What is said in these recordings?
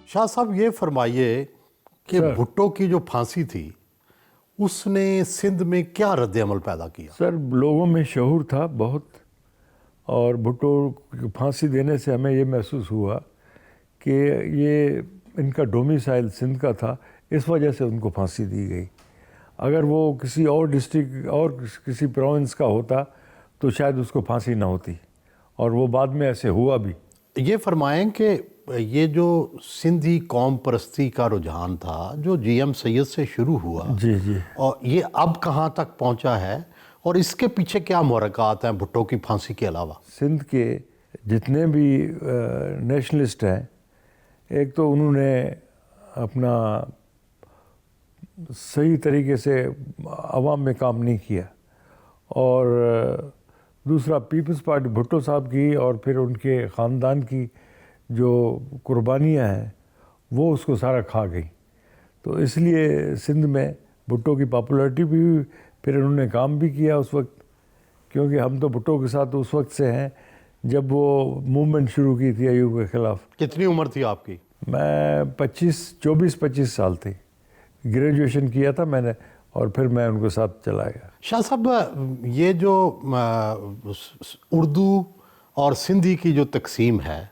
شاہ صاحب یہ فرمائیے کہ بھٹو کی جو پھانسی تھی اس نے سندھ میں کیا رد عمل پیدا کیا؟ سر لوگوں میں شعور تھا بہت، اور بھٹو کو پھانسی دینے سے ہمیں یہ محسوس ہوا کہ یہ ان کا ڈومیسائل سندھ کا تھا، اس وجہ سے ان کو پھانسی دی گئی۔ اگر وہ کسی اور ڈسٹرکٹ اور کسی پروونس کا ہوتا تو شاید اس کو پھانسی نہ ہوتی، اور وہ بعد میں ایسے ہوا بھی۔ یہ فرمائیں کہ یہ جو سندھی قوم پرستی کا رجحان تھا جو جی ایم سید سے شروع ہوا، جی جی، اور یہ اب کہاں تک پہنچا ہے، اور اس کے پیچھے کیا محرکات ہیں بھٹو کی پھانسی کے علاوہ؟ سندھ کے جتنے بھی نیشنلسٹ ہیں، ایک تو انہوں نے اپنا صحیح طریقے سے عوام میں کام نہیں کیا، اور دوسرا پیپلز پارٹی بھٹو صاحب کی اور پھر ان کے خاندان کی جو قربانیاں ہیں وہ اس کو سارا کھا گئی۔ تو اس لیے سندھ میں بھٹو کی پاپولیرٹی بھی ہوئی، پھر انہوں نے کام بھی کیا اس وقت، کیونکہ ہم تو بھٹو کے ساتھ اس وقت سے ہیں جب وہ موومنٹ شروع کی تھی ایوب کے خلاف۔ کتنی عمر تھی آپ کی؟ میں 24-25 سال تھی، گریجویشن کیا تھا میں نے، اور پھر میں ان کے ساتھ چلا گیا۔ شاہ صاحب یہ جو اردو اور سندھی کی جو تقسیم ہے،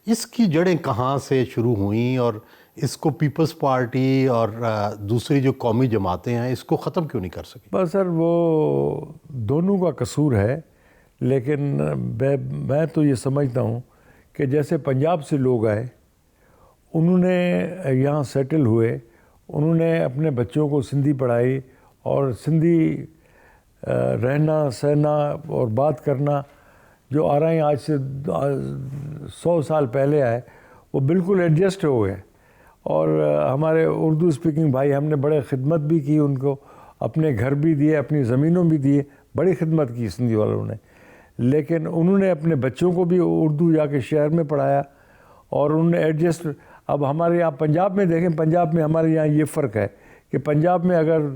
اس کی جڑیں کہاں سے شروع ہوئیں، اور اس کو پیپلز پارٹی اور دوسری جو قومی جماعتیں ہیں اس کو ختم کیوں نہیں کر سکی؟ بس سر وہ دونوں کا قصور ہے، لیکن میں تو یہ سمجھتا ہوں کہ جیسے پنجاب سے لوگ آئے، انہوں نے یہاں سیٹل ہوئے، انہوں نے اپنے بچوں کو سندھی پڑھائی، اور سندھی رہنا سہنا اور بات کرنا جو آ رہے ہیں آج سے 100 سال پہلے آئے، وہ بالکل ایڈجسٹ ہو گئے۔ اور ہمارے اردو اسپیکنگ بھائی، ہم نے بڑے خدمت بھی کی ان کو، اپنے گھر بھی دیے، اپنی زمینوں بھی دیے، بڑی خدمت کی سندھی والوں نے، لیکن انہوں نے اپنے بچوں کو بھی اردو جا کے شہر میں پڑھایا، اور انہوں نے ایڈجسٹ۔ اب ہمارے یہاں پنجاب میں دیکھیں، پنجاب میں ہمارے یہاں یہ فرق ہے کہ پنجاب میں اگر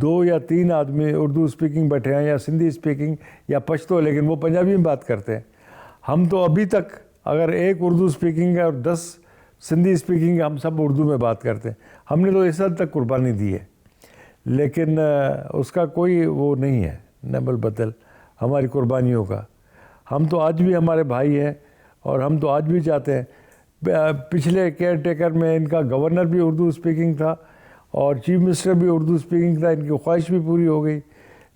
2 یا 3 آدمی اردو اسپیکنگ بیٹھے ہیں یا سندھی اسپیکنگ یا پشتو، لیکن وہ پنجابی میں بات کرتے ہیں۔ ہم تو ابھی تک اگر ایک اردو اسپیکنگ ہے اور 10 سندھی اسپیکنگ ہے، ہم سب اردو میں بات کرتے ہیں۔ ہم نے تو اس حد تک قربانی دی ہے، لیکن اس کا کوئی وہ نہیں ہے نبل بدل ہماری قربانیوں کا۔ ہم تو آج بھی ہمارے بھائی ہیں، اور ہم تو آج بھی چاہتے ہیں۔ پچھلے کیئر ٹیکر میں ان کا گورنر بھی اردو اسپیکنگ تھا، اور چیف منسٹر بھی اردو اسپیکنگ تھا، ان کی خواہش بھی پوری ہو گئی،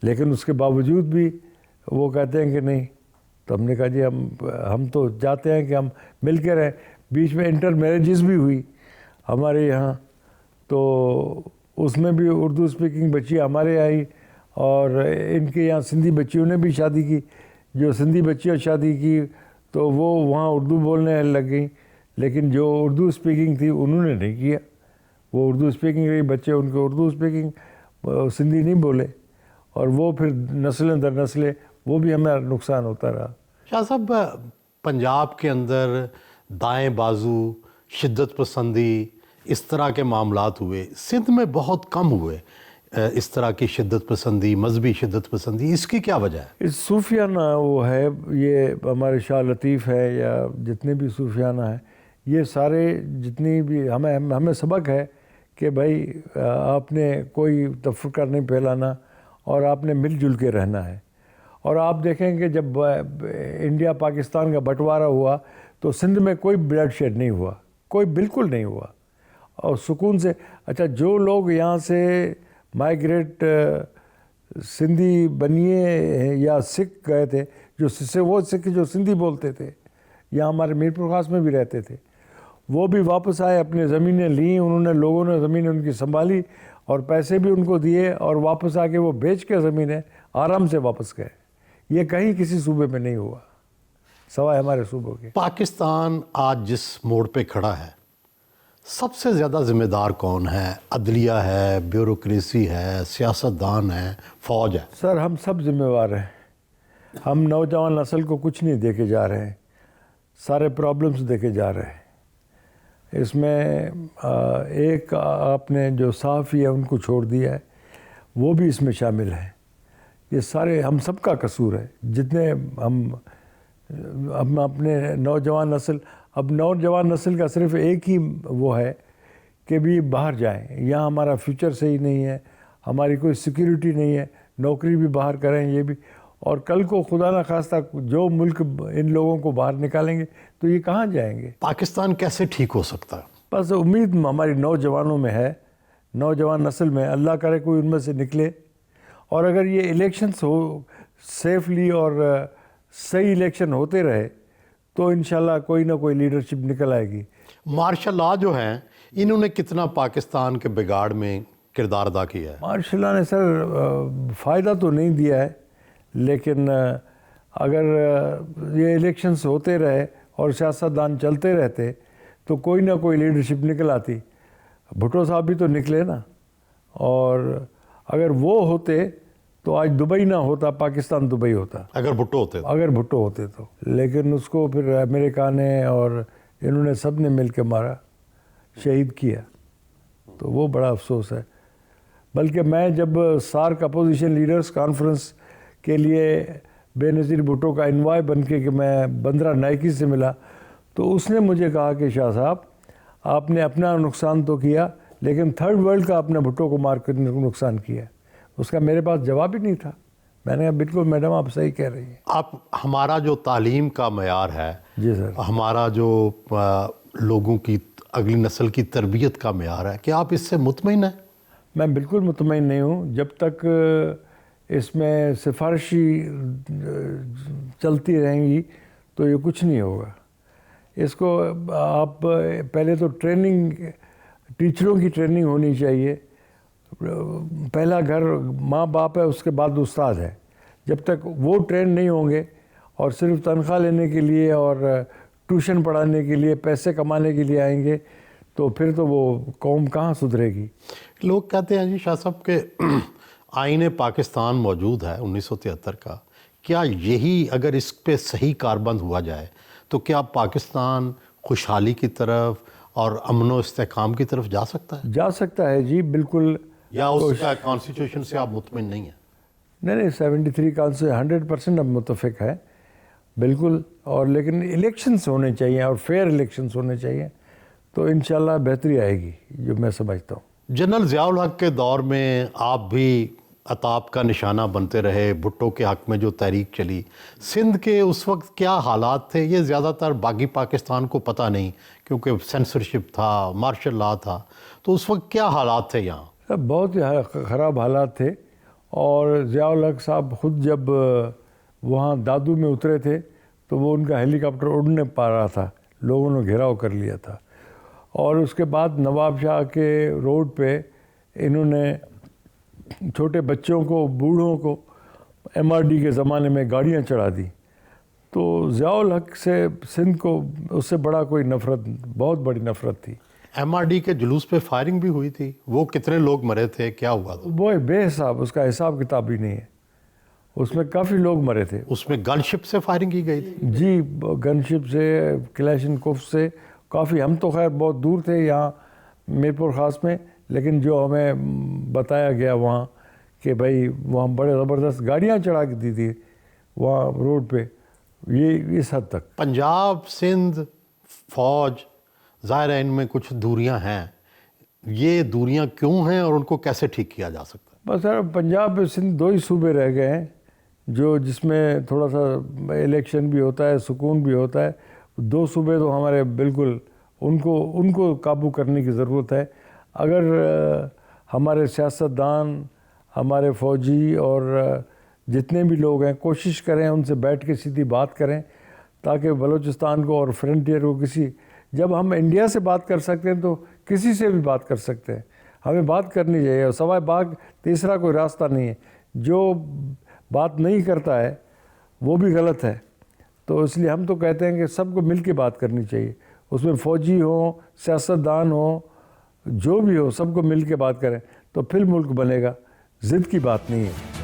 لیکن اس کے باوجود بھی وہ کہتے ہیں کہ نہیں۔ تو ہم نے کہا جی ہم تو چاہتے ہیں کہ ہم مل کے رہیں۔ بیچ میں انٹر میرجز بھی ہوئی ہمارے یہاں، تو اس میں بھی اردو اسپیکنگ بچیاں ہمارے آئی، اور ان کے یہاں سندھی بچیوں نے بھی شادی کی۔ جو سندھی بچیاں شادی کی تو وہ وہاں اردو بولنے لگ گئیں، لیکن جو اردو اسپیکنگ تھی انہوں نے نہیں کیا، وہ اردو اسپیکنگ رہی، بچے ان کو اردو اسپیکنگ سندھی نہیں بولے، اور وہ پھر نسلیں در نسلیں وہ بھی ہمیں نقصان ہوتا رہا۔ شاہ صاحب پنجاب کے اندر دائیں بازو، شدت پسندی، اس طرح کے معاملات ہوئے، سندھ میں بہت کم ہوئے اس طرح کی شدت پسندی، مذہبی شدت پسندی، اس کی کیا وجہ ہے؟ اس صوفیانہ وہ ہے، یہ ہمارے شاہ لطیف ہے یا جتنے بھی صوفیانہ ہیں، یہ سارے جتنی بھی ہمیں سبق ہے کہ بھائی آپ نے کوئی تفرقہ نہیں پھیلانا، اور آپ نے مل جل کے رہنا ہے۔ اور آپ دیکھیں کہ جب انڈیا پاکستان کا بٹوارہ ہوا تو سندھ میں کوئی بلڈ شیڈ نہیں ہوا، کوئی بالکل نہیں ہوا، اور سکون سے۔ اچھا، جو لوگ یہاں سے مائیگریٹ سندھی بنیے ہیں یا سکھ گئے تھے، وہ سکھ جو سندھی بولتے تھے، یہاں ہمارے میر پور خاص میں بھی رہتے تھے، وہ بھی واپس آئے، اپنی زمینیں لیں، انہوں نے، لوگوں نے زمینیں ان کی سنبھالی، اور پیسے بھی ان کو دیے، اور واپس آ کے وہ بیچ کے زمینیں آرام سے واپس گئے۔ یہ کہیں کسی صوبے میں نہیں ہوا سوائے ہمارے صوبوں کے۔ پاکستان آج جس موڑ پہ کھڑا ہے، سب سے زیادہ ذمہ دار کون ہے؟ عدلیہ ہے، بیوروکریسی ہے، سیاستدان ہے، فوج ہے؟ سر ہم سب ذمہ وار ہیں۔ ہم نوجوان نسل کو کچھ نہیں دے کے جا رہے ہیں، سارے پرابلمس دے کے جا رہے ہیں۔ اس میں ایک آپ نے جو صحافی ہے ان کو چھوڑ دیا ہے، وہ بھی اس میں شامل ہیں۔ یہ سارے ہم سب کا قصور ہے، جتنے ہم اپنے نوجوان نسل اب نوجوان نسل کا صرف ایک ہی وہ ہے کہ بھی باہر جائیں، یہاں ہمارا فیوچر صحیح نہیں ہے، ہماری کوئی سیکیورٹی نہیں ہے، نوکری بھی باہر کریں یہ بھی، اور کل کو خدا نہ خواستہ جو ملک ان لوگوں کو باہر نکالیں گے تو یہ کہاں جائیں گے؟ پاکستان کیسے ٹھیک ہو سکتا ہے؟ بس امید ہماری نوجوانوں میں ہے، نوجوان نسل میں، اللہ کرے کوئی ان میں سے نکلے، اور اگر یہ الیکشنز ہو سیفلی اور صحیح الیکشن ہوتے رہے تو انشاءاللہ کوئی نہ کوئی لیڈرشپ نکل آئے گی۔ مارشل لاء جو ہیں انہوں نے کتنا پاکستان کے بگاڑ میں کردار ادا کیا ہے؟ مارشل لاء نے سر فائدہ تو نہیں دیا ہے، لیکن اگر یہ الیکشنز ہوتے رہے اور سیاستدان چلتے رہتے تو کوئی نہ کوئی لیڈرشپ نکل آتی۔ بھٹو صاحب بھی تو نکلے نا، اور اگر وہ ہوتے تو آج دبئی نہ ہوتا، پاکستان دبئی ہوتا، اگر بھٹو ہوتے تو۔ اگر بھٹو ہوتے تو، لیکن اس کو پھر امریکہ نے اور انہوں نے سب نے مل کے مارا، شہید کیا، تو وہ بڑا افسوس ہے۔ بلکہ میں جب سارک اپوزیشن لیڈرز کانفرنس کے لیے بے نظیر بھٹو کا انوائے بن کے کہ میں بندرہ نائکی سے ملا، تو اس نے مجھے کہا کہ شاہ صاحب آپ نے اپنا نقصان تو کیا لیکن تھرڈ ورلڈ کا آپ نے بھٹو کو مار کر نقصان کیا۔ اس کا میرے پاس جواب ہی نہیں تھا۔ میں نے کہا بالکل میڈم آپ صحیح کہہ رہی ہیں۔ آپ ہمارا جو تعلیم کا معیار ہے، جی سر، ہمارا جو لوگوں کی اگلی نسل کی تربیت کا معیار ہے، کیا آپ اس سے مطمئن ہیں؟ میں بالکل مطمئن نہیں ہوں۔ جب تک اس میں سفارشی چلتی رہیں گی تو یہ کچھ نہیں ہوگا۔ اس کو آپ پہلے تو ٹریننگ، ٹیچروں کی ٹریننگ ہونی چاہیے۔ پہلا گھر ماں باپ ہے، اس کے بعد استاد ہے۔ جب تک وہ ٹرین نہیں ہوں گے اور صرف تنخواہ لینے کے لیے اور ٹیوشن پڑھانے کے لیے، پیسے کمانے کے لیے آئیں گے تو پھر تو وہ قوم کہاں سدھرے گی۔ لوگ کہتے ہیں جی شاہ صاحب کہ آئین پاکستان موجود ہے 1973 کا، کیا یہی اگر اس پہ صحیح کاربند ہوا جائے تو کیا پاکستان خوشحالی کی طرف اور امن و استحکام کی طرف جا سکتا ہے؟ جا سکتا ہے جی، بالکل۔ یا اس کا کانسٹیٹیوشن سے آپ مطمئن نہیں ہیں؟ نہیں 73 کا سے 100% اب متفق ہے، بالکل۔ اور لیکن الیکشنز ہونے چاہیے اور فیئر الیکشنز ہونے چاہیے تو انشاءاللہ بہتری آئے گی، جو میں سمجھتا ہوں۔ جنرل ضیاء الحق کے دور میں آپ بھی عطاب کا نشانہ بنتے رہے، بھٹو کے حق میں جو تحریک چلی، سندھ کے اس وقت کیا حالات تھے؟ یہ زیادہ تر باقی پاکستان کو پتہ نہیں کیونکہ سینسرشپ تھا، مارشل لاء تھا، تو اس وقت کیا حالات تھے یہاں؟ بہت ہی خراب حالات تھے، اور ضیاء الحق صاحب خود جب وہاں دادو میں اترے تھے تو وہ ان کا ہیلی کاپٹر اڑ نہیں پا رہا تھا، لوگوں نے گھیراؤ کر لیا تھا۔ اور اس کے بعد نواب شاہ کے روڈ پہ انہوں نے چھوٹے بچوں کو، بوڑھوں کو MRD کے زمانے میں گاڑیاں چڑھا دی۔ تو ضیاء الحق سے سندھ کو اس سے بڑا کوئی نفرت، بہت بڑی نفرت تھی۔ MRD کے جلوس پہ فائرنگ بھی ہوئی تھی، وہ کتنے لوگ مرے تھے، کیا ہوا تھا؟ وہ بے حساب، اس کا حساب کتاب ہی نہیں ہے، اس میں کافی لوگ مرے تھے۔ اس میں گن شپ سے فائرنگ کی گئی تھی؟ جی، گن شپ سے، کلیشنکوف سے، کافی۔ ہم تو خیر بہت دور تھے یہاں میرپور خاص میں، لیکن جو ہمیں بتایا گیا وہاں کہ بھائی وہاں بڑے زبردست گاڑیاں چڑھا کے دی تھی وہاں روڈ پہ، یہ اس حد تک۔ پنجاب، سندھ، فوج، ظاہر ہے ان میں کچھ دوریاں ہیں، یہ دوریاں کیوں ہیں اور ان کو کیسے ٹھیک کیا جا سکتا ہے؟ بس سر پنجاب سندھ دو ہی صوبے رہ گئے ہیں جس میں تھوڑا سا الیکشن بھی ہوتا ہے، سکون بھی ہوتا ہے۔ دو صوبے تو ہمارے بالکل ان کو قابو کرنے کی ضرورت ہے۔ اگر ہمارے سیاستدان، ہمارے فوجی اور جتنے بھی لوگ ہیں کوشش کریں ان سے بیٹھ کے سیدھی بات کریں، تاکہ بلوچستان کو اور فرنٹیئر کو جب ہم انڈیا سے بات کر سکتے ہیں تو کسی سے بھی بات کر سکتے ہیں۔ ہمیں بات کرنی چاہیے، اور سوائے باغ تیسرا کوئی راستہ نہیں ہے۔ جو بات نہیں کرتا ہے وہ بھی غلط ہے، تو اس لیے ہم تو کہتے ہیں کہ سب کو مل کے بات کرنی چاہیے، اس میں فوجی ہوں، سیاستدان ہوں، جو بھی ہو، سب کو مل کے بات کریں تو پھر ملک بنے گا، ضد کی بات نہیں ہے۔